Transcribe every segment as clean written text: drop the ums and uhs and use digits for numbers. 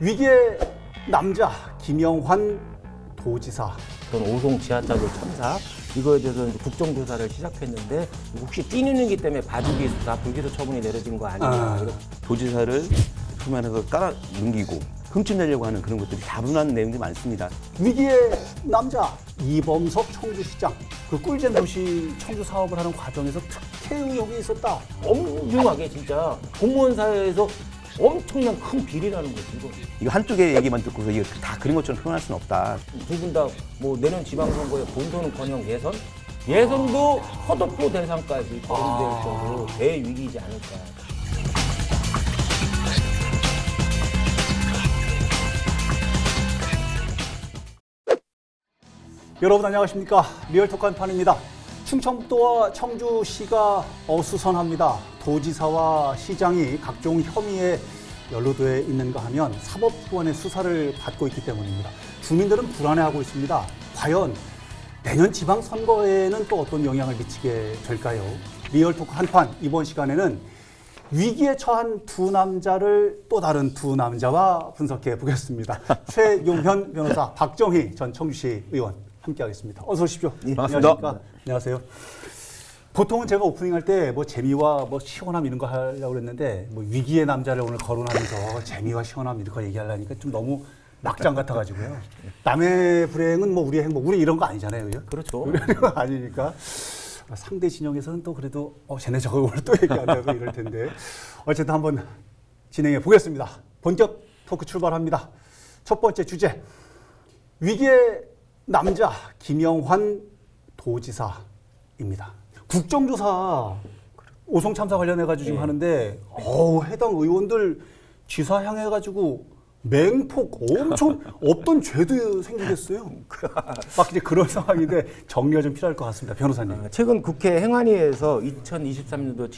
위기의 남자 김영환 도지사. 오송 지하차도 참사 이거에 대해서 이제 국정조사를 시작했는데 혹시 띠누는기 때문에 봐주기 수사 불기소 처분이 내려진 거 아니냐. 이렇게. 도지사를 표면에서 깔아 넘기고 흠집내려고 하는 그런 것들이 다분한 내용들이 많습니다. 위기의 남자 이범석 청주시장. 그 꿀잼 도시 청주 사업을 하는 과정에서 특혜 의혹이 있었다. 엄중하게 진짜 공무원 사회에서 엄청난 큰 비리라는 거지 이거. 이거 한쪽의 얘기만 듣고서 이거 다 그런 것처럼 표현할 수는 없다. 두 분 다 뭐 내년 지방선거에 본선은커녕 예선도 컷오프 대상까지 거론될 정도로 대위기이지 않을까. 여러분 안녕하십니까. 리얼토크 한판입니다. 충청북도와 청주시가 어수선합니다. 도지사와 시장이 각종 혐의에 연루되어 있는가 하면 사법기관의 수사를 받고 있기 때문입니다. 주민들은 불안해하고 있습니다. 과연 내년 지방선거에는 또 어떤 영향을 미치게 될까요? 리얼토크 한판 이번 시간에는 위기에 처한 두 남자를 또 다른 두 남자와 분석해 보겠습니다. 최용현 변호사, 박정희 전 청주시 의원 함께하겠습니다. 어서 오십시오. 네, 반갑습니다. 안녕하십니까? 안녕하세요. 보통은 제가 오프닝할 때 뭐 재미와 뭐 시원함 이런 거 하려고 그랬는데 뭐 위기의 남자를 오늘 거론하면서 재미와 시원함 이런 거 얘기하려니까 좀 너무 막장 같아가지고요. 남의 불행은 뭐 우리의 행복, 우리 이런 거 아니잖아요, 그죠? 그렇죠. 우리 이런 거 아니니까 상대 진영에서는 또 그래도 쟤네 저걸 오늘 또 얘기한다고 이럴 텐데 어쨌든 한번 진행해 보겠습니다. 본격 토크 출발합니다. 첫 번째 주제 위기의 남자 김영환 도지사입니다. 국정조사 오송 참사 관련해가지고 지금 하는데 해당 의원들 지사 향해가지고 맹폭 엄청 없던 죄도 생기겠어요. 막 이제 그런 상황인데 정리가 좀 필요할 것 같습니다. 변호사님. 최근 국회 행안위에서 2023년도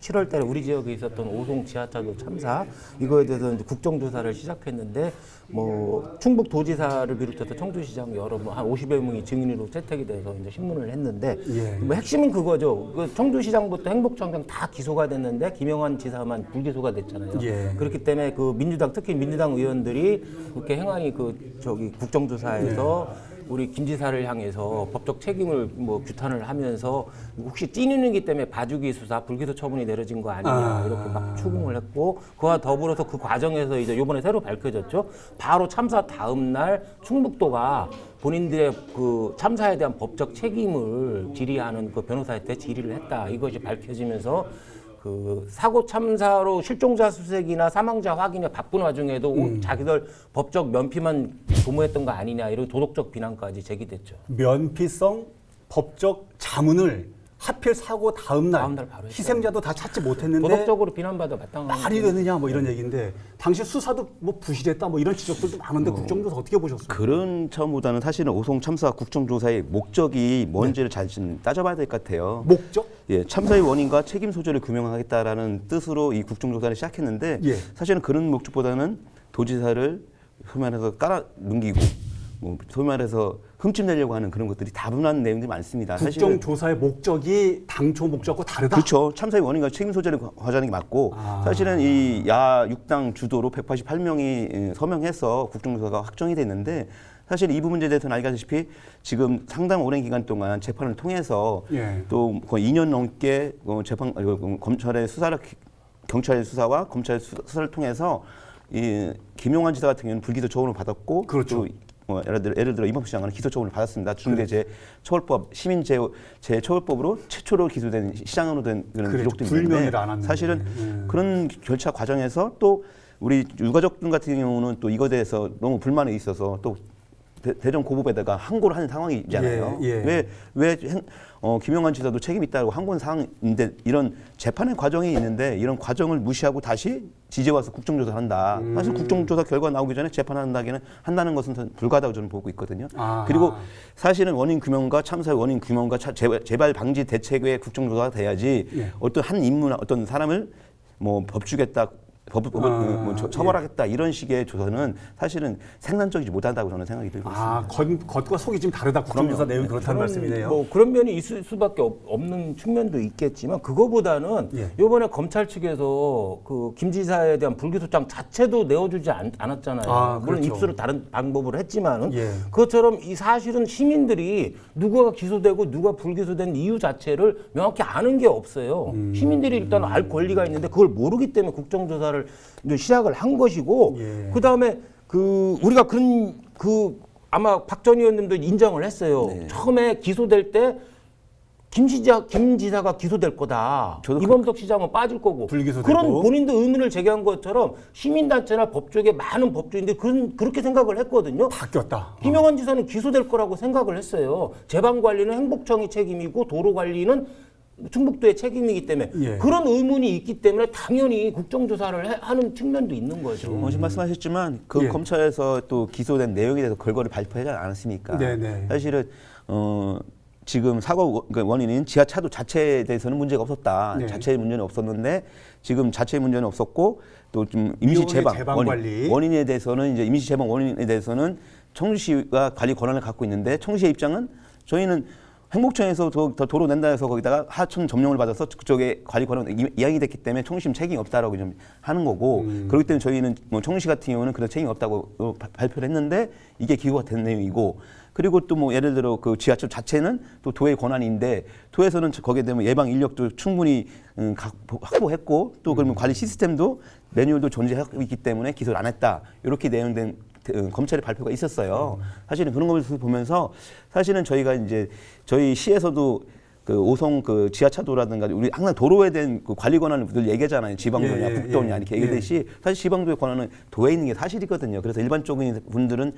7월 달에 우리 지역에 있었던 오송 지하차도 참사 이거에 대해서 이제 국정조사를 시작했는데 뭐 충북 도지사를 비롯해서 청주시장 여러 한 50여 명이 증인으로 채택이 돼서 이제 신문을 했는데 뭐 핵심은 그거죠. 그 청주시장부터 행복청장 다 기소가 됐는데 김영환 지사만 불기소가 됐잖아요. 그렇기 때문에 그 민주당 특히 민주당 의원들이 국회 행안위 국정조사에서 우리 김 지사를 향해서 법적 책임을 뭐 규탄을 하면서 혹시 찌누는기 때문에 봐주기 수사 불기소 처분이 내려진 거 아니냐 이렇게 막 추궁을 했고 그와 더불어서 그 과정에서 이제 이번에 새로 밝혀졌죠. 바로 참사 다음 날 충북도가 본인들의 그 참사에 대한 법적 책임을 질의하는 그 변호사한테 질의를 했다. 이것이 밝혀지면서 그 사고 참사로 실종자 수색이나 사망자 확인에 바쁜 와중에도 자기들 법적 면피만 도모했던 거 아니냐 이런 도덕적 비난까지 제기됐죠. 면피성 법적 자문을 하필 사고 다음 날 바로 희생자도 다 찾지 못했는데 도덕적으로 비난받아 마땅한 말이 되느냐 뭐 이런 얘기인데 당시 수사도 뭐 부실했다 뭐 이런 지적들도 많은데 국정조사 어떻게 보셨어요? 그런 점보다는 사실은 오송 참사 국정조사의 목적이 뭔지를 잘 따져봐야 될 것 같아요. 목적? 예, 참사의 원인과 책임 소재를 규명하겠다라는 뜻으로 이 국정조사를 시작했는데 사실은 그런 목적보다는 도지사를 소면에서 깔아 넘기고 뭐 소면에서 흠집내려고 하는 그런 것들이 다분한 내용들이 많습니다. 국정조사의 목적이 당초 목적과 다르다? 그렇죠. 참사의 원인과 책임 소재를 과자는 게 맞고 사실은 이 야 6당 주도로 188명이 서명해서 국정조사가 확정이 됐는데 사실 이 부분에 대해서는 알다시피 지금 상당 오랜 기간 동안 재판을 통해서 또 거의 2년 넘게 검찰의 수사를 경찰의 수사와 검찰의 수사를 통해서 이 김용환 지사 같은 경우는 불기소 처분을 받았고 그렇죠. 예를 들어 이범수 장관은 기소 처분을 받았습니다. 중대재해처벌법 시민재해처벌법으로 최초로 기소된 시장으로 된 그런 기록도 있는데 사실은 그런 결차 과정에서 또 우리 유가족들 같은 경우는 또 이거에 대해서 너무 불만이 있어서 또 대전 고법에다가 항고를 하는 상황이잖아요. 왜 김영환 지사도 책임 있다고 항고한 상황인데 이런 재판의 과정이 있는데 이런 과정을 무시하고 다시 지제 와서 국정조사를 한다. 사실 국정조사 결과 나오기 전에 한다는 것은 불가하다고 저는 보고 있거든요. 그리고 사실은 원인 규명과 참사의 원인 규명과 재발 방지 대책의 국정조사가 돼야지 어떤 한 인물 어떤 사람을 뭐 법주겠다 처벌하겠다 이런 식의 조서는 사실은 생산적이지 못한다고 저는 생각이 들고 있습니다. 겉과 속이 좀 다르다. 국정조사 내용이 그렇다는 말씀이네요. 뭐 그런 면이 있을 수밖에 없는 측면도 있겠지만 그거보다는 이번에 검찰 측에서 그 김 지사에 대한 불기소장 자체도 내어주지 않았잖아요. 물론 그렇죠. 입수를 다른 방법으로 했지만은 그것처럼 이 사실은 시민들이 누가 기소되고 누가 불기소된 이유 자체를 명확히 아는 게 없어요. 시민들이 일단 알 권리가 있는데 그걸 모르기 때문에 국정조사를 이제 시작을 한 것이고 그다음에 우리가 아마 박 전 의원님도 인정을 했어요. 처음에 기소될 때 김 지사가 기소될 거다. 이범석 시장은 빠질 거고. 불기소되고. 그런 본인도 의문을 제기한 것처럼 시민단체나 법조계 많은 법조인들이 그렇게 생각을 했거든요. 바뀌었다. 김영환 지사는 기소될 거라고 생각을 했어요. 재방관리는 행복청이 책임이고 도로관리는 충북도의 책임이기 때문에 그런 의문이 있기 때문에 당연히 국정조사를 하는 측면도 있는 거죠. 지금 말씀하셨지만 검찰에서 또 기소된 내용에 대해서 결과를 발표하지 않았습니까? 사실은 지금 사고 원인인 지하차도 자체에 대해서는 문제가 없었다. 자체의 문제는 없었는데 지금 자체의 문제는 없었고 또 좀 임시 재방 원인에 대해서는 이제 임시 재방 원인에 대해서는 청주시가 관리 권한을 갖고 있는데 청주시의 입장은 저희는 행복청에서 더 도로 낸다 해서 거기다가 하천 점령을 받아서 그쪽에 관리 권한이 이양이 됐기 때문에 청주시 책임이 없다라고 좀 하는 거고 그렇기 때문에 저희는 뭐 청주시 같은 경우는 그런 책임이 없다고 발표를 했는데 이게 기고가 된 내용이고 그리고 또 뭐 예를 들어 그 지하철 자체는 또 도의 권한인데 도에서는 거기에 대한 예방 인력도 충분히 확보했고 또 그러면 관리 시스템도 매뉴얼도 존재하고 있기 때문에 기소를 안 했다 이렇게 내용된 검찰의 발표가 있었어요. 사실은 그런 것을 보면서 사실은 저희가 이제 저희 시에서도 그 오송 그 지하차도라든가 우리 항상 도로에 대한 그 관리 권한을 늘 얘기하잖아요. 지방도냐 국도냐 이렇게 얘기하듯이 사실 지방도의 권한은 도에 있는 게 사실이거든요. 그래서 일반적인 분들은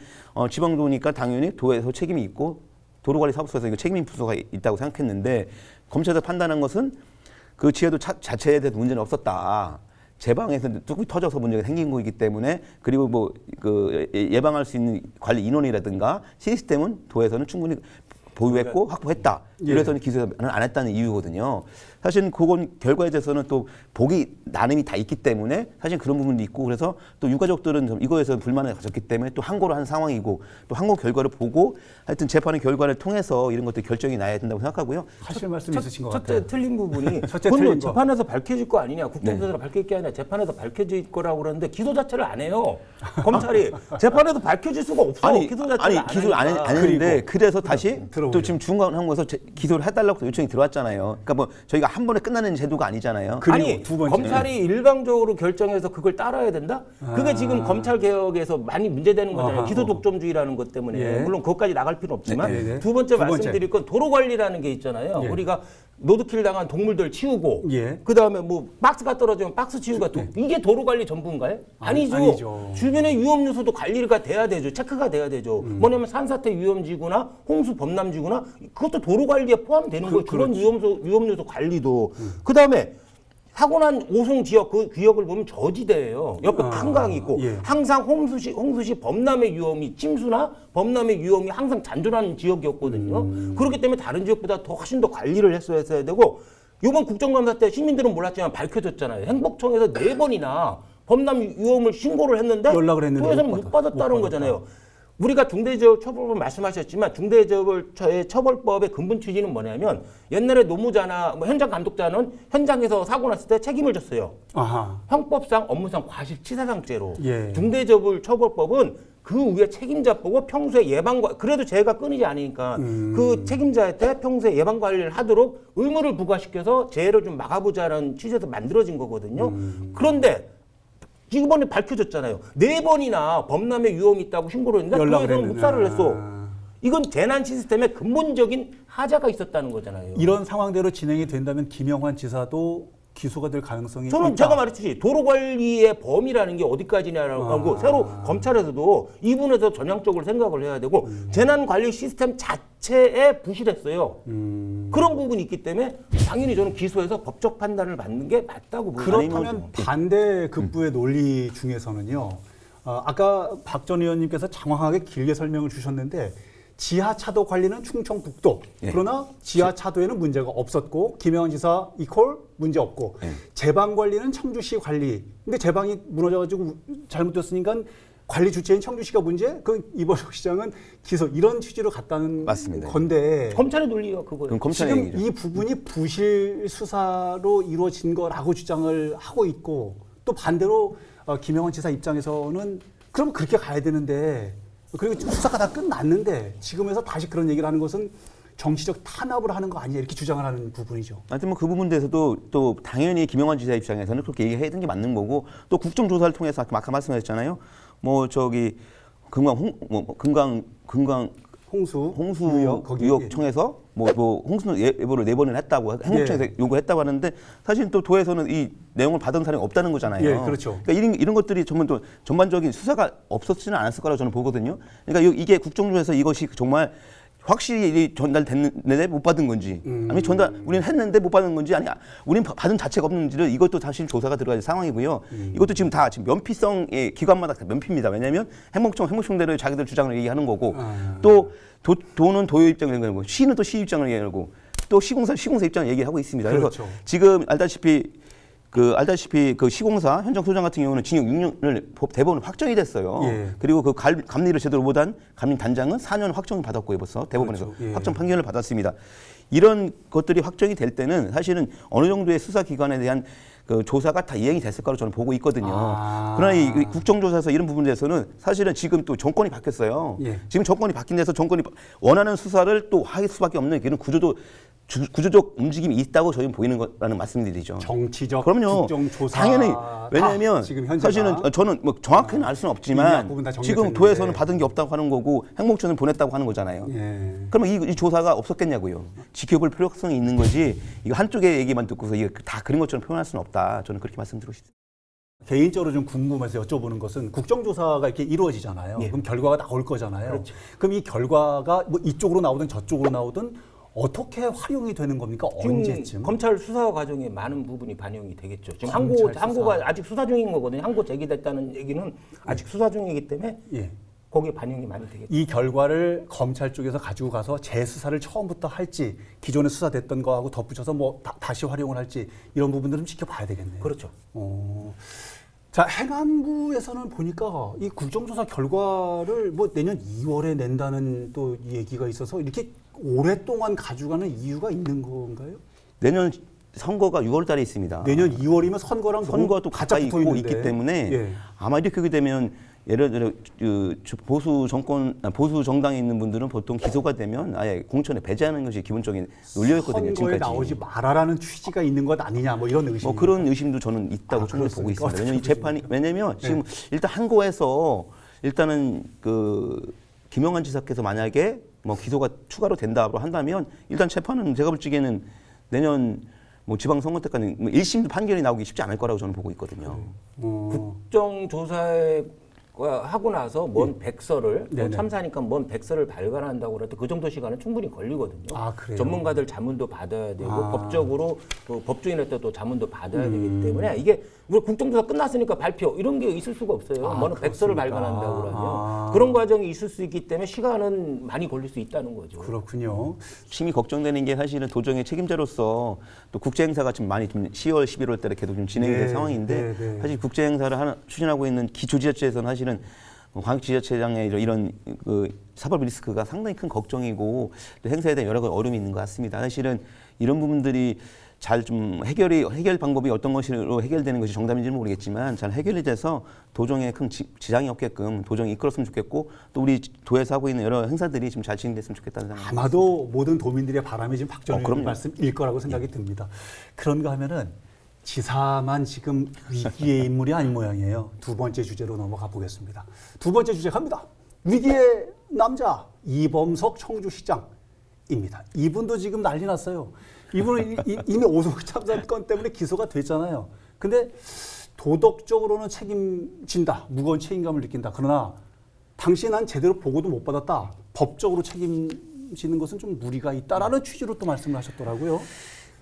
지방도니까 당연히 도에서 책임이 있고 도로관리사업소에서 이거 책임 부서가 있다고 생각했는데 검찰에서 판단한 것은 그 지하도 자체에 대해서 문제는 없었다. 재방에서 뚝이 터져서 문제가 생긴 거이기 때문에 그리고 뭐 그 예방할 수 있는 관리 인원이라든가 시스템은 도에서는 충분히 보유했고 확보했다. 그래서 기소는 안 했다는 이유거든요. 사실 그건 결과에 대해서는 또 보기 나름이 다 있기 때문에 사실 그런 부분도 있고 그래서 또 유가족들은 좀 이거에서 불만을 가졌기 때문에 또 항고를 한 상황이고 또 항고 결과를 보고 하여튼 재판의 결과를 통해서 이런 것들 결정이 나야 된다고 생각하고요. 하실 말씀 있으신 것 같아요. 첫째 틀린 부분이 그건 재판에서 밝혀질 거 아니냐. 국정조사로 밝힐 게 아니라 재판에서 밝혀질 거라고 그러는데 기소 자체를 안 해요. 검찰이 재판에서 밝혀질 수가 없어. 기소 자체를 기소를 안 했는데 그래서 다시 또 지금 중간 항고에서 기소를 해달라고 요청이 들어왔잖아요. 그러니까 뭐 저희가 한 번에 끝나는 제도가 아니잖아요. 아니 검찰이 일방적으로 결정해서 그걸 따라야 된다? 그게 지금 검찰 개혁에서 많이 문제되는 거잖아요. 기소 독점주의라는 것 때문에 물론 그것까지 나갈 필요는 없지만 두 번째 말씀드릴 건 도로 관리라는 게 있잖아요. 우리가 노드킬 당한 동물들 치우고 그다음에 뭐 박스가 떨어지면 박스 치우고 이게 도로 관리 전부인가요? 아니죠. 주변의 위험 요소도 관리가 돼야 되죠. 체크가 돼야 되죠. 뭐냐면 산사태 위험지구나 홍수 범람지구나 그것도 도로 관리에 포함되는 거예요. 그런 위험 요소 관리도. 그다음에 사고 난 오송 지역 그 구역을 보면 저지대예요. 옆에 한강이 있고 항상 홍수시 범람의 위험이 침수나 범람의 위험이 항상 잔존하는 지역이었거든요. 그렇기 때문에 다른 지역보다 훨씬 더 관리를 했어야 되고 이번 국정감사 때 시민들은 몰랐지만 밝혀졌잖아요. 행복청에서 4번이나 범람 위험을 신고를 했는데 도에서는 못 받았다는 거잖아요. 우리가 중대재해처벌법 말씀하셨지만 중대재해처벌법의 근본 취지는 뭐냐면 옛날에 노무자나 뭐 현장 감독자는 현장에서 사고 났을 때 책임을 졌어요. 형법상 업무상 과실치사상죄로. 중대재해처벌법은 그 위에 책임자 보고 평소에 그래도 죄가 끊이지 않으니까 그 책임자한테 평소에 예방 관리를 하도록 의무를 부과시켜서 재해를 좀 막아보자는 취지에서 만들어진 거거든요. 그런데 이번에 밝혀졌잖아요. 4번이나 범람의 위험이 있다고 신고를 했는데 그에서는 묵살을 했어. 이건 재난 시스템에 근본적인 하자가 있었다는 거잖아요. 이런 상황대로 진행이 된다면 김영환 지사도 기소가 될 가능성이 저는 있다. 제가 말했듯이 도로관리의 범위라는 게 어디까지냐라고 하고 새로 검찰에서도 이 부분에서 전향적으로 생각을 해야 되고 재난관리 시스템 자체에 부실했어요. 그런 부분이 있기 때문에 당연히 저는 기소해서 법적 판단을 받는 게 맞다고 보는 거죠. 그렇다면 반대 급부의 논리 중에서는요. 아까 박 전 의원님께서 장황하게 길게 설명을 주셨는데 지하차도 관리는 충청북도. 예. 그러나 지하차도에는 문제가 없었고 김영환 지사 이콜 문제 없고 예. 제방 관리는 청주시 관리. 근데 제방이 무너져가지고 잘못됐으니까 관리 주체인 청주시가 문제. 그 이범석 시장은 기소 이런 취지로 갔다는 맞습니다. 건데 검찰의 논리가 그거예요. 그건 검찰의 지금 얘기죠. 이 부분이 부실 수사로 이루어진 거라고 주장을 하고 있고 또 반대로 김영환 지사 입장에서는 그럼 그렇게 가야 되는데 그리고 수사가 다 끝났는데 지금에서 다시 그런 얘기를 하는 것은 정치적 탄압을 하는 거 아니냐 이렇게 주장을 하는 부분이죠. 하여튼 뭐 그 부분에 대해서도 또 당연히 김영환 지사 입장에서는 그렇게 얘기해야 되는 게 맞는 거고 또 국정조사를 통해서 아까 말씀하셨잖아요. 뭐 저기 금강 홍수 유역청에서 뭐 홍수 예보를 4번을 했다고 행복청에서 요구했다고 하는데 사실 또 도에서는 이 내용을 받은 사람이 없다는 거잖아요. 예, 그렇죠. 그러니까 이런 것들이 정말 또 전반적인 수사가 없었지는 않았을 거라고 저는 보거든요. 그러니까 이게 국정조사에서 이것이 정말 확실히 전달됐는데 못 받은 건지, 아니면 우리는 했는데 못 받은 건지, 아니, 우리는 받은 자체가 없는지를 이것도 사실 조사가 들어갈 상황이고요. 이것도 지금 면피성의 기관마다 다 면피입니다. 왜냐하면 행복청대로 자기들 주장을 얘기하는 거고, 또 도는 도요 입장을 얘기하고, 시는 또 시 입장을 얘기하고, 또 시공사 입장을 얘기하고 있습니다. 그렇죠. 그래서 지금 알다시피 그 시공사 현장 소장 같은 경우는 징역 6년을 대법원 확정이 됐어요. 예. 그리고 그 감리를 제대로 못한 감리 단장은 4년 확정을 받았고요, 벌써 대법원에서 그렇죠. 예. 확정 판결을 받았습니다. 이런 것들이 확정이 될 때는 사실은 어느 정도의 수사 기관에 대한 그 조사가 다 이행이 됐을 거라고 저는 보고 있거든요. 그러나 이 국정조사에서 이런 부분에 대해서는 사실은 지금 또 정권이 바뀌었어요. 예. 지금 정권이 바뀐 데서 정권이 원하는 수사를 또 할 수밖에 없는 그런 구조적 움직임이 있다고 저희는 보이는 거라는 말씀드리죠. 정치적 그럼요. 국정조사 당연히 왜냐하면 지금 현재가 사실은 저는 뭐 정확히는 알 수는 없지만 부분 다 지금 정리됐는데. 도에서는 받은 게 없다고 하는 거고 행복처는 보냈다고 하는 거잖아요. 예. 그러면 이 조사가 없었겠냐고요. 지켜볼 필요성이 있는 거지. 이거 한쪽의 얘기만 듣고서 이게 다 그런 것처럼 표현할 수는 없다. 저는 그렇게 말씀드리고 싶습니다. 개인적으로 좀 궁금해서 여쭤보는 것은 국정조사가 이렇게 이루어지잖아요. 예. 그럼 결과가 나올 거잖아요. 그렇죠. 그럼 이 결과가 뭐 이쪽으로 나오든 저쪽으로 나오든 어떻게 활용이 되는 겁니까? 지금 언제쯤? 검찰 수사 과정에 많은 부분이 반영이 되겠죠. 지금 검찰 항고가 수사. 아직 수사 중인 거거든요. 항고 제기됐다는 얘기는 아직 수사 중이기 때문에 예. 거기에 반영이 많이 되겠죠. 이 결과를 검찰 쪽에서 가지고 가서 재수사를 처음부터 할지 기존에 수사됐던 거하고 덧붙여서 뭐 다시 활용을 할지 이런 부분들은 좀 지켜봐야 되겠네요. 그렇죠. 자, 행안부에서는 보니까 이 국정조사 결과를 뭐 내년 2월에 낸다는 또 얘기가 있어서 이렇게 오랫동안 가져가는 이유가 있는 건가요? 내년 선거가 6월 달에 있습니다. 내년 2월이면 선거랑 선거도 가까이 있고 있기 때문에 예. 아마 이렇게 되면 예를 들어 보수 정당에 있는 분들은 보통 기소가 되면 아예 공천에 배제하는 것이 기본적인 논리였거든요. 선거에 지금까지. 나오지 말아라는 취지가 있는 것 아니냐 뭐 이런 의심. 뭐 그런 의심도 저는 있다고 충분히 보고 그렇습니까? 있습니다. 왜냐면 지금 일단 항고에서 일단은 그 김영환 지사께서 만약에 뭐 기소가 추가로 된다고 한다면 일단 재판은 제가 볼 적에는 내년 뭐 지방선거 때까지 뭐 1심 판결이 나오기 쉽지 않을 거라고 저는 보고 있거든요. 국정조사에 하고 나서 뭔 백서를 뭐 네네. 참사니까 뭔 백서를 발간한다고 그래도 그 정도 시간은 충분히 걸리거든요. 아, 그래요? 전문가들 자문도 받아야 되고 법적으로 또 법조인한테 또 자문도 받아야 되기 때문에 이게 우리 국정조사 끝났으니까 발표 이런 게 있을 수가 없어요. 뭐는 백서를 그렇습니까? 발간한다고 그러면 그런 과정이 있을 수 있기 때문에 시간은 많이 걸릴 수 있다는 거죠. 그렇군요. 심히 걱정되는 게 사실은 도정의 책임자로서 또 국제 행사가 지금 많이 좀 10월, 11월 달에 계속 좀 진행이 될 상황인데 사실 국제 행사를 추진하고 있는 기초지자체에서는 사실은 광역지자체장의 이런 그 사법 리스크가 상당히 큰 걱정이고 또 행사에 대한 여러 가지 어려움이 있는 것 같습니다. 사실은 이런 부분들이 잘 좀 해결 방법이 어떤 것으로 해결되는 것이 정답인지는 모르겠지만 잘 해결이 돼서 도정에 큰 지장이 없게끔 도정이 이끌었으면 좋겠고 또 우리 도에서 하고 있는 여러 행사들이 좀 잘 진행됐으면 좋겠다는 생각입니다. 아마도 모든 도민들의 바람이 지금 박정희 그럼요. 말씀일 거라고 생각이 듭니다. 그런가 하면은 지사만 지금 위기의 인물이 아닌 모양이에요. 두 번째 주제로 넘어가 보겠습니다. 두 번째 주제 갑니다. 위기의 남자 이범석 청주시장입니다. 이분도 지금 난리 났어요. 이분은 이미 오송 참사 건 때문에 기소가 됐잖아요. 근데 도덕적으로는 책임진다. 무거운 책임감을 느낀다. 그러나 당시 난 제대로 보고도 못 받았다. 법적으로 책임지는 것은 좀 무리가 있다라는 취지로 또 말씀을 하셨더라고요.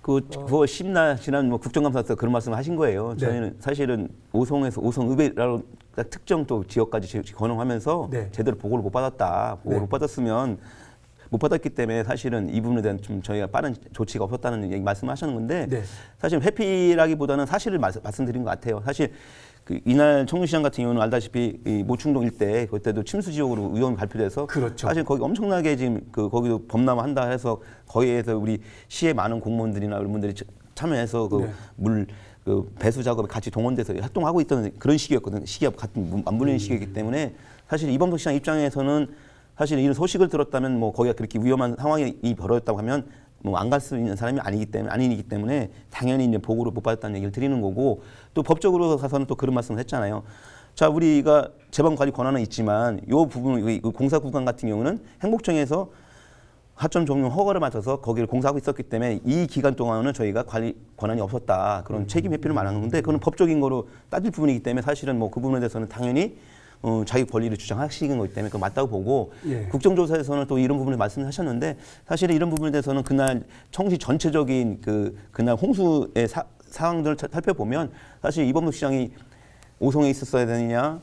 그 9월 10날 지난 뭐 국정감사에서 그런 말씀을 하신 거예요. 네. 저희는 사실은 오송에서 오송의회라고 특정 또 지역까지 권용하면서 네. 제대로 보고를 못 받았다. 보고를 네. 못 받았으면 못 받았기 때문에 사실은 이 부분에 대한 좀 저희가 빠른 조치가 없었다는 얘기 말씀하시는 건데 네. 사실 회피라기보다는 사실을 말씀드린 것 같아요. 사실 그 이날 청주시장 같은 경우는 알다시피 이 모충동 일대 그때도 침수 지역으로 의원이 발표돼서 그렇죠. 사실 거기 엄청나게 지금 그 거기도 범람한다 해서 거기에서 우리 시의 많은 공무원들이나 이런 분들이 참여해서 그 네. 물 그 배수 작업에 같이 동원돼서 활동하고 있던 그런 시기였거든요. 시기가 같은 맞물리는 시기이기 때문에 사실 이범석 시장 입장에서는 사실 이런 소식을 들었다면 뭐 거기가 그렇게 위험한 상황이 벌어졌다고 하면 뭐 안 갈 수 있는 사람이 아니기 때문에 당연히 이제 보고를 못 받았다는 얘기를 드리는 거고 또 법적으로 가서는 또 그런 말씀을 했잖아요. 자, 우리가 재방 관리 권한은 있지만 이 부분 이 공사 구간 같은 경우는 행복청에서 하점 종료 허가를 맡아서 거기를 공사하고 있었기 때문에 이 기간 동안은 저희가 관리 권한이 없었다. 그런 책임 회피를 말하는 건데 그건 법적인 거로 따질 부분이기 때문에 사실은 뭐 그 부분에 대해서는 당연히 자기 권리를 주장하시는 거기 때문에 그건 맞다고 보고 예. 국정조사에서는 또 이런 부분을 말씀하셨는데 사실은 이런 부분에 대해서는 그날 청시 전체적인 그날 홍수의 상황들을 살펴보면 사실 이범석 시장이 오송에 있었어야 되느냐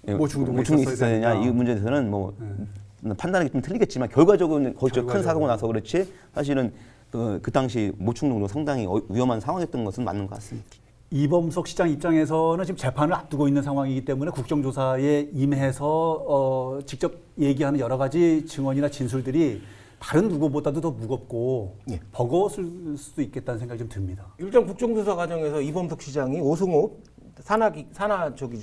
모충동에 있었어야 되느냐 이 문제에 대해서는 뭐 판단하기 좀 틀리겠지만 결과적으로는 거기서 큰 사고가 나서 그렇지 사실은 그 당시 모충동도 상당히 위험한 상황이었던 것은 맞는 것 같습니다. 이범석 시장 입장에서는 지금 재판을 앞두고 있는 상황이기 때문에 국정조사에 임해서 직접 얘기하는 여러 가지 증언이나 진술들이 다른 누구보다도 더 무겁고 예. 버거웠을 수도 있겠다는 생각이 좀 듭니다. 일단 국정조사 과정에서 이범석 시장이 오승호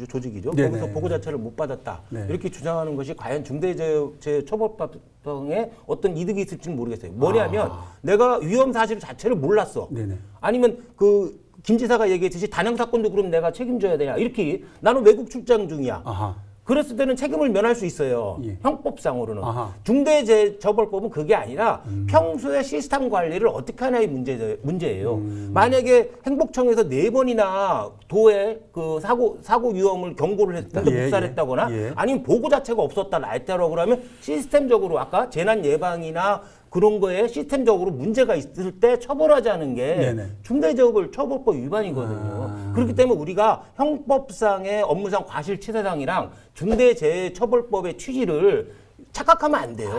조직이죠. 네네. 거기서 보고 자체를 못 받았다. 네. 이렇게 주장하는 것이 과연 중대재해처벌법상에 어떤 이득이 있을지는 모르겠어요. 뭐냐면 내가 위험 사실 자체를 몰랐어. 네네. 아니면 김 지사가 얘기했듯이 단행 사건도 그럼 내가 책임져야 되냐. 이렇게 나는 외국 출장 중이야. 아하. 그랬을 때는 책임을 면할 수 있어요. 예. 형법상으로는. 아하. 중대재해처벌법은 그게 아니라 평소에 시스템 관리를 어떻게 하냐의 문제예요. 만약에 행복청에서 4번이나 도에 그 사고 위험을 경고를 했다, 예, 묵살을 예. 했다거나 예. 아니면 보고 자체가 없었다, 날때라고 그러면 시스템적으로 아까 재난 예방이나 그런 거에 시스템적으로 문제가 있을 때 처벌하자는 게 네네. 중대재해처벌법 위반이거든요. 그렇기 때문에 우리가 형법상의 업무상 과실치사상이랑 중대재해처벌법의 취지를 착각하면 안 돼요.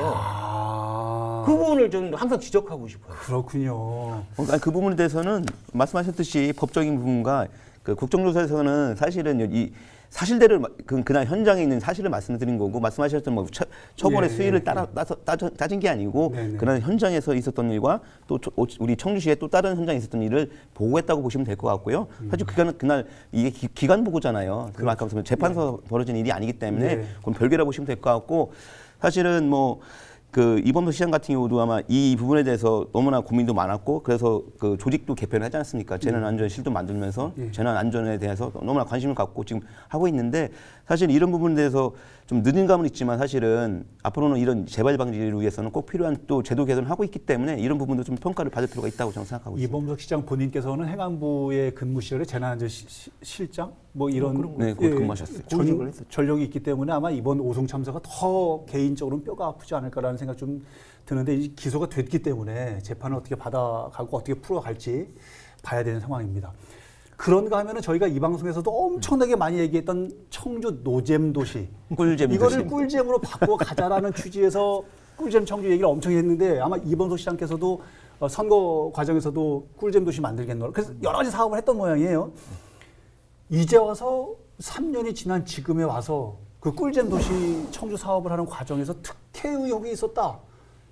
그 부분을 저는 항상 지적하고 싶어요. 그렇군요. 그러니까 그 부분에 대해서는 말씀하셨듯이 법적인 부분과 그 국정조사에서는 사실은 이 사실대로 그날 현장에 있는 사실을 말씀드린 거고 말씀하셨던 뭐 처벌의 예, 수위를 예. 따진 게 아니고 네네. 그날 현장에서 있었던 일과 또 우리 청주시에 또 다른 현장에 있었던 일을 보고했다고 보시면 될 것 같고요. 사실 그날 이게 기간 보고잖아요. 그 아까 말씀 재판서 벌어진 일이 아니기 때문에 네. 그건 별개라고 보시면 될 것 같고 사실은 뭐 그 이범석 시장 같은 경우도 아마 이 부분에 대해서 너무나 고민도 많았고 그래서 그 조직도 개편을 하지 않습니까? 재난안전실도 만들면서 재난안전에 대해서 너무나 관심을 갖고 지금 하고 있는데 사실 이런 부분에 대해서 좀 늦은 감은 있지만 사실은 앞으로는 이런 재발 방지를 위해서는 꼭 필요한 또 제도 개선을 하고 있기 때문에 이런 부분도 좀 평가를 받을 필요가 있다고 저는 생각하고 있습니다. 이범석 시장 본인께서는 행안부의 근무 시절에 재난안전실장 뭐 이런 네, 그거 근무하셨어요. 전력이 있기 때문에 아마 이번 오송 참사가 더 개인적으로는 뼈가 아프지 않을까라는 생각 좀 드는데 이 기소가 됐기 때문에 재판을 어떻게 받아가고 어떻게 풀어갈지 봐야 되는 상황입니다. 그런가 하면은 저희가 이 방송에서도 엄청나게 많이 얘기했던 청주 노잼 도시 꿀잼 이거를 도시. 꿀잼으로 바꿔 가자라는 취지에서 꿀잼 청주 얘기를 엄청 했는데 아마 이범석 시장께서도 선거 과정에서도 꿀잼 도시 만들겠노라. 그래서 여러 가지 사업을 했던 모양이에요. 이제 와서 3년이 지난 지금에 와서 그 꿀잼 도시 청주 사업을 하는 과정에서 특혜 의혹이 있었다.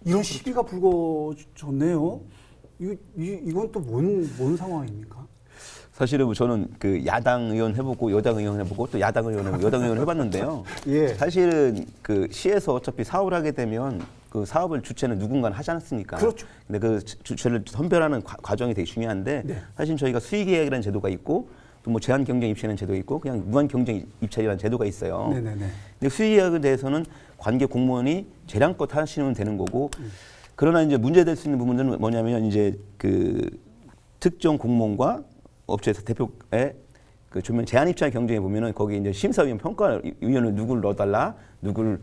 이런 시비가 불거졌네요. 이건 또 뭔 상황입니까? 사실은 저는 그 야당 의원 해보고 여당 의원 해보고 또 야당 의원 해보고 여당 의원 해봤는데요. 예. 사실은 그 시에서 어차피 사업을 하게 되면 그 사업을 주체는 누군가는 하지 않습니까? 그렇죠. 근데 그 주체를 선별하는 과정이 되게 중요한데 네. 사실 저희가 수의계약이라는 제도가 있고 또 뭐 제한 경쟁 입찰이라는 제도 있고 그냥 무한 경쟁 입찰이라는 제도가 있어요. 네네네. 근데 수의계약에 대해서는 관계 공무원이 재량껏 하시면 되는 거고 그러나 이제 문제될 수 있는 부분들은 뭐냐면 이제 그 특정 공무원과 업체에서 대표의 그 조면 제한 입찰 경쟁에 보면은 거기 이제 심사위원 평가위원을 누구를 넣어달라, 누구를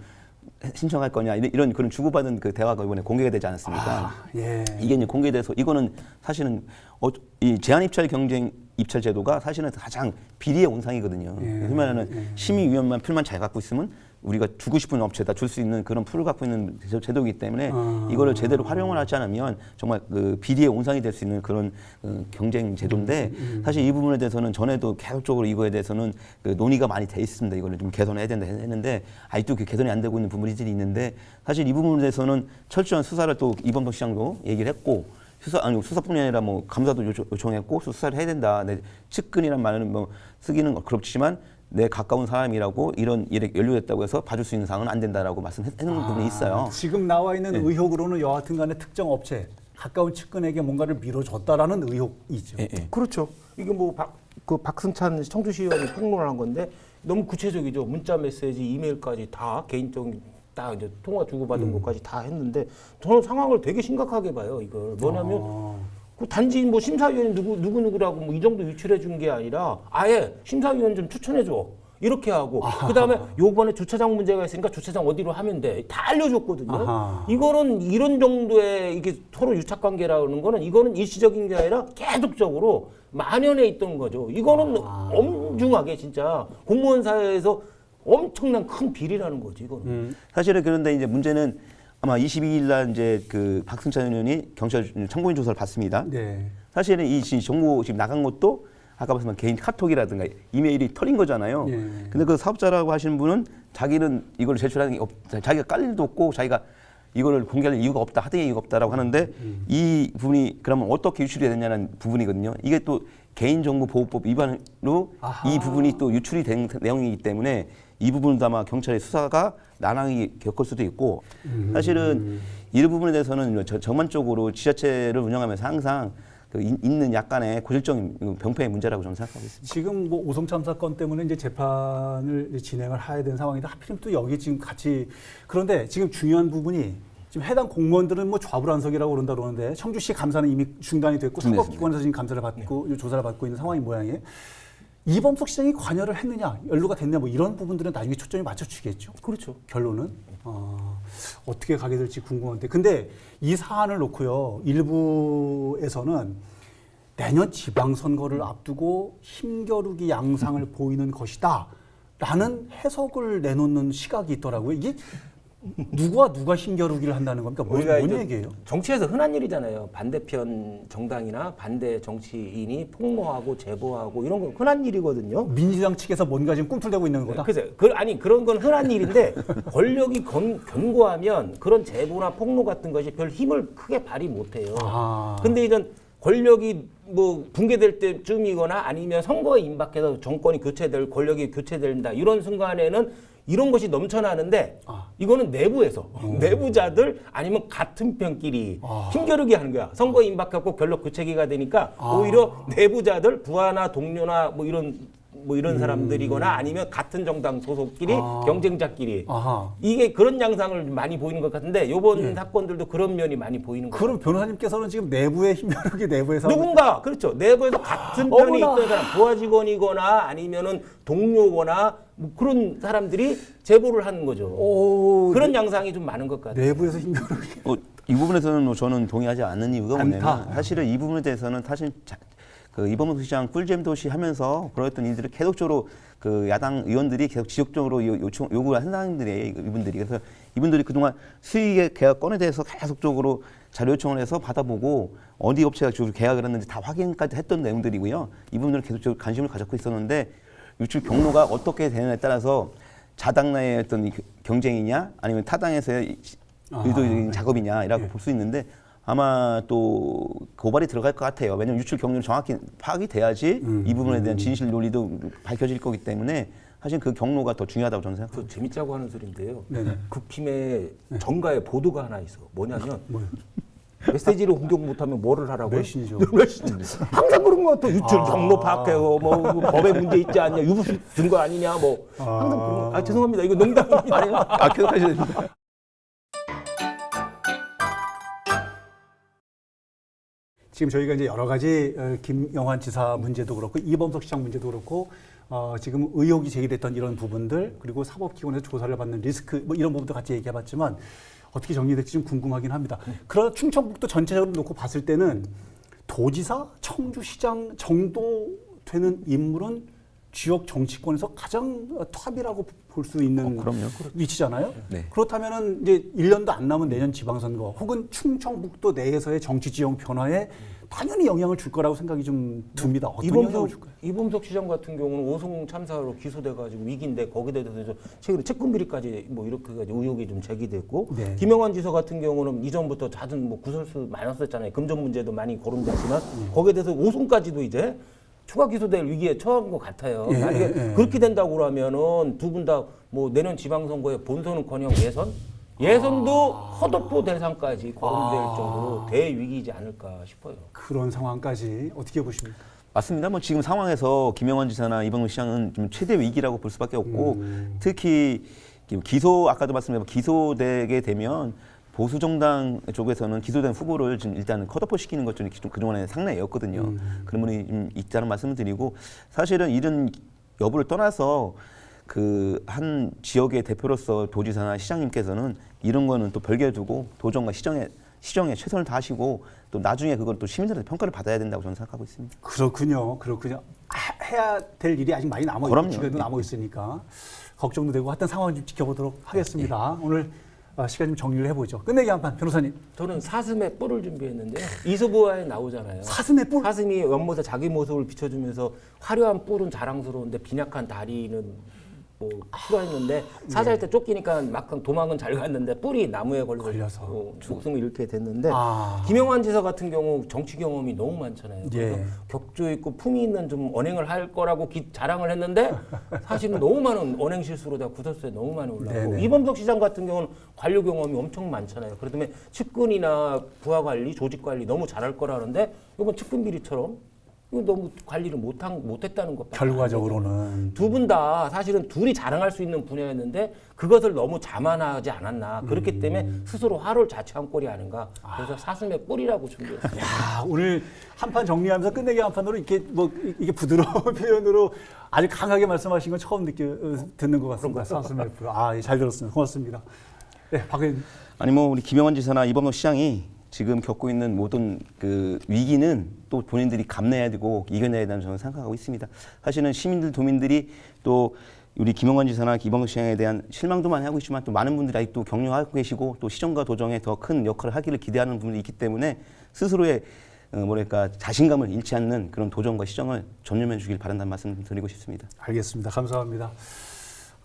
신청할 거냐 이런 그런 주고받은 그 대화가 이번에 공개가 되지 않았습니까? 예. 이게 이제 공개돼서 이거는 사실은 이 제한 입찰 경쟁 입찰 제도가 사실은 가장 비리의 온상이거든요. 그러면은 심의위원만 풀만 잘 갖고 있으면 우리가 주고 싶은 업체에다 줄 수 있는 그런 풀을 갖고 있는 제도이기 때문에 이거를 제대로 활용을 하지 않으면 정말 그 비리의 온상이 될 수 있는 그런 경쟁 제도인데 사실 이 부분에 대해서는 전에도 계속적으로 이거에 대해서는 그 논의가 많이 돼 있습니다. 이거를 좀 개선해야 된다 했는데 아직도 그 개선이 안 되고 있는 부분들이 있는데 사실 이 부분에 대해서는 철저한 수사를 또 이범석 시장도 얘기를 했고 수사뿐이 아니라 뭐 감사도 요청했고 수사를 해야 된다. 내 측근이란 말은 뭐 쓰기는 그렇지만 내 가까운 사람이라고 이런 일에 연루됐다고 해서 봐줄 수 있는 상황은 안 된다라고 말씀해놓은 부분이 있어요. 지금 나와 있는 의혹으로는 여하튼 간에 특정 업체, 가까운 측근에게 뭔가를 밀어줬다라는 의혹이 있죠. 그렇죠. 이게 뭐 박승찬 청주시의원이 폭로를 한 건데 너무 구체적이죠. 문자 메시지, 이메일까지 다 개인적인 다 이제 통화 주고받은 것까지 다 했는데 저는 상황을 되게 심각하게 봐요. 이걸 뭐냐면 그 단지 뭐 심사위원이 누구라고 뭐 이 정도 유출해 준 게 아니라 아예 심사위원 좀 추천해 줘. 이렇게 하고 그다음에 요번에 주차장 문제가 있으니까 주차장 어디로 하면 돼. 다 알려줬거든요. 이거는 이런 정도의 이게 서로 유착 관계라는 거는 이거는 일시적인 게 아니라 계속적으로 만연해 있던 거죠. 이거는 엄중하게 진짜 공무원 사회에서 엄청난 큰 비리라는 거지 이거는. 사실은 그런데 이제 문제는 아마 22일 날 이제 그 박승찬 의원이 경찰 참고인 조사를 받습니다. 네. 사실은 이 정보 지금 나간 것도 아까 말씀한 개인 카톡이라든가 이메일이 털린 거잖아요. 근데 그 사업자라고 하시는 분은 자기는 이걸 제출하는 게 자기가 깔 일도 없고 자기가 이거를 공개할 이유가 없다, 하등의 이유가 없다라고 하는데 이 부분이 그러면 어떻게 유출이 되느냐는 부분이거든요. 이게 또 개인정보보호법 위반으로 이 부분이 또 유출이 된 내용이기 때문에 이 부분도 아마 경찰의 수사가 난항이 겪을 수도 있고 사실은 이 부분에 대해서는 전반적으로 지자체를 운영하면서 항상 그 있는 약간의 고질적인 병폐의 문제라고 저는 생각하고 있습니다. 지금 뭐 오송참 사건 때문에 이제 재판을 진행을 해야 되는 상황인데 하필이면 또 여기 지금 같이 그런데 지금 중요한 부분이 지금 해당 공무원들은 뭐 좌불안석이라고 그런다 그러는데 청주시 감사는 이미 중단이 됐고 사법기관에서 지금 감사를 받고 조사를 받고 있는 상황인 모양이에요. 이범석 시장이 관여를 했느냐, 연루가 됐느냐, 뭐 이런 부분들은 나중에 초점이 맞춰지겠죠. 그렇죠. 결론은 어떻게 가게 될지 궁금한데, 근데 이 사안을 놓고요, 일부에서는 내년 지방선거를 앞두고 힘겨루기 양상을 보이는 것이다라는 해석을 내놓는 시각이 있더라고요. 이게 누가 힘겨루기를 한다는 겁니까? 뭔 얘기예요? 정치에서 흔한 일이잖아요. 반대편 정당이나 반대 정치인이 폭로하고 제보하고 이런 건 흔한 일이거든요. 민주당 측에서 뭔가 지금 꿈틀대고 있는 거다. 그래서 아니 그런 건 흔한 일인데 권력이 견고하면 그런 제보나 폭로 같은 것이 별 힘을 크게 발휘 못해요. 근데 이런 권력이 뭐 붕괴될 때쯤이거나 아니면 선거에 임박해서 정권이 교체될 권력이 교체된다 이런 순간에는 이런 것이 넘쳐나는데 이거는 내부에서 내부자들 아니면 같은 편끼리 힘겨루기 하는 거야. 선거에 임박하고 권력 교체기가 되니까 오히려 내부자들 부하나 동료나 뭐 이런 사람들이거나 아니면 같은 정당 소속끼리 경쟁자끼리 이게 그런 양상을 많이 보이는 것 같은데 이번 사건들도 그런 면이 많이 보이는 거예요. 그럼 변호사님께서는 지금 내부의 힘겨루기 내부에서 누군가 그렇죠. 내부에서 같은 편에 있던 사람 부하 직원이거나 아니면은 동료거나 뭐 그런 사람들이 제보를 하는 거죠. 그런 양상이 좀 많은 것 같아요. 내부에서 힘겨루기. 이 부분에서는 뭐 저는 동의하지 않는 이유가 뭐냐면 사실은 이 부분에 대해서는 사실 그 이범석 시장 꿀잼 도시 하면서 그랬던 일들을 계속적으로 그 야당 의원들이 계속 지속적으로 요구를 한 사람들이에요. 이분들이. 그래서 이분들이 그동안 수익의 계약 건에 대해서 계속적으로 자료 요청을 해서 받아보고 어디 업체가 주로 계약을 했는지 다 확인까지 했던 내용들이고요. 이 부분들은 계속적으로 관심을 가졌고 있었는데 유출 경로가 어떻게 되느냐에 따라서 자당 내의 어떤 경쟁이냐 아니면 타당에서의 의도적인 작업이냐라고 볼 수 있는데 아마 또 고발이 들어갈 것 같아요. 왜냐하면 유출 경로를 정확히 파악이 돼야지 이 부분에 대한 진실 논리도 밝혀질 거기 때문에 사실 그 경로가 더 중요하다고 저는 생각합니다. 재밌자고 하는 소리인데요. 국힘에 정가에 보도가 하나 있어. 뭐냐면 메시지를 공격 못하면 뭐를 하라고요? 메신저. 항상 그런 거 같아. 유출 경로 파악해요. 뭐 법에 문제 있지 않냐. 유불 증거 아니냐. 뭐 항상 그런 거. 죄송합니다. 이거 농담입니다. 계속 하셔야 됩니다. 지금 저희가 이제 여러 가지 김영환 지사 문제도 그렇고 이범석 시장 문제도 그렇고 지금 의혹이 제기됐던 이런 부분들 그리고 사법기관에서 조사를 받는 리스크 뭐 이런 부분도 같이 얘기해봤지만 어떻게 정리될지 좀 궁금하긴 합니다. 그러나 충청북도 전체적으로 놓고 봤을 때는 도지사, 청주시장 정도 되는 인물은 지역 정치권에서 가장 탑이라고 볼 수 있는 그럼요. 위치잖아요. 네. 그렇다면은 이제 1년도 안 남은 내년 지방선거 혹은 충청북도 내에서의 정치 지형 변화에 당연히 영향을 줄 거라고 생각이 좀 듭니다. 어떤 영향을 줄까요? 이범석 시장 같은 경우는 오송 참사로 기소돼가지고 위기인데 거기에 대해서 최근에 채권 비리까지 뭐 이렇게까지 의혹이 좀 제기됐고 네. 김영환 지사 같은 경우는 이전부터 잦은 뭐 구설수 많았었잖아요. 금전 문제도 많이 거론됐지만 거기에 대해서 오송까지도 이제 추가 기소될 위기에 처한 것 같아요. 예, 만약에 그렇게 된다고 그러면은 두 분 다 뭐 내년 지방선거에 본선은커녕 예선도 허덕보 대상까지 거론될 정도로 대위기이지 않을까 싶어요. 그런 상황까지 어떻게 보십니까? 맞습니다. 뭐 지금 상황에서 김영환 지사나 이범석 시장은 좀 최대 위기라고 볼 수밖에 없고 특히 아까도 말씀드린 기소되게 되면 보수 정당 쪽에서는 기소된 후보를 지금 일단 컷오프 시키는 것 좀 그동안에 상례였거든요. 그런 분이 좀 있다는 말씀을 드리고 사실은 이런 여부를 떠나서 그 한 지역의 대표로서 도지사나 시장님께서는 이런 거는 또 별개에 두고 도정과 시정에 최선을 다하시고 또 나중에 그걸 또 시민들한테 평가를 받아야 된다고 저는 생각하고 있습니다. 그렇군요. 해야 될 일이 아직 많이 남아있고 기회도 남아있으니까 걱정도 되고 하여튼 상황 좀 지켜보도록 하겠습니다. 오늘 시간 좀 정리를 해보죠. 끝내기 한판 변호사님. 저는 사슴의 뿔을 준비했는데 이수부화에 나오잖아요. 사슴의 뿔? 사슴이 연못에 자기 모습을 비춰주면서 화려한 뿔은 자랑스러운데 빈약한 다리는 뭐 싫어했는데 사자할 때 쫓기니까 막상 도망은 잘 갔는데 뿔이 나무에 걸려서 목숨을 잃게 됐는데 김영환 지사 같은 경우 정치 경험이 너무 많잖아요. 그래서 격조 있고 품위 있는 좀 언행을 할 거라고 자랑을 했는데 사실은 너무 많은 언행 실수로 다 구설수에 너무 많이 올라가고 이범석 시장 같은 경우는 관료 경험이 엄청 많잖아요. 그렇기 때문에 측근이나 부하 관리, 조직 관리 너무 잘할 거라는데 이번 측근 비리처럼 이거 너무 관리를 못했다는 것. 결과적으로는 두 분 다 사실은 둘이 자랑할 수 있는 분야였는데 그것을 너무 자만하지 않았나. 그렇기 때문에 스스로 화를 자초한 꼴이 아닌가. 그래서 사슴의 뿔이라고 준비했습니다. 야, 오늘 한판 정리하면서 끝내기 한판으로 이게 부드러운 표현으로 아주 강하게 말씀하신 건 처음 듣는 것 같습니다. 사슴의 뿔. 잘 들었습니다. 고맙습니다. 네, 박 의원님. 아니 뭐 우리 김영환 지사나 이범석 시장이 지금 겪고 있는 모든 그 위기는 또 본인들이 감내해야 되고 이겨내야 된다는 저는 생각하고 있습니다. 사실은 시민들, 도민들이 또 우리 김영환 지사나 이범석 시장에 대한 실망도 많이 하고 있지만 또 많은 분들이 아직도 격려하고 계시고 또 시정과 도정에 더 큰 역할을 하기를 기대하는 분들이 있기 때문에 스스로의 자신감을 잃지 않는 그런 도정과 시정을 전념해 주길 바란다는 말씀 드리고 싶습니다. 알겠습니다. 감사합니다.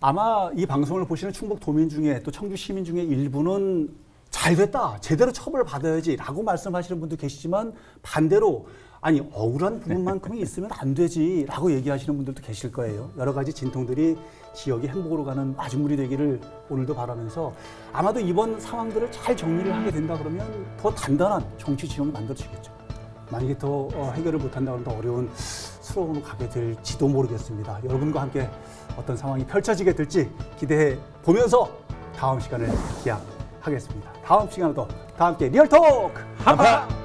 아마 이 방송을 보시는 충북 도민 중에 또 청주 시민 중에 일부는 잘 됐다, 제대로 처벌받아야지 라고 말씀하시는 분도 계시지만 반대로 아니 억울한 부분만큼이 있으면 안 되지 라고 얘기하시는 분들도 계실 거예요. 여러 가지 진통들이 지역의 행복으로 가는 마중물이 되기를 오늘도 바라면서 아마도 이번 상황들을 잘 정리를 하게 된다 그러면 더 단단한 정치 지형이 만들어지겠죠. 만약에 더 해결을 못한다면 더 어려운 수로로 가게 될지도 모르겠습니다. 여러분과 함께 어떤 상황이 펼쳐지게 될지 기대해 보면서 다음 시간을 기약하겠습니다. 다음 시간에도 다 함께 리얼토크 한판!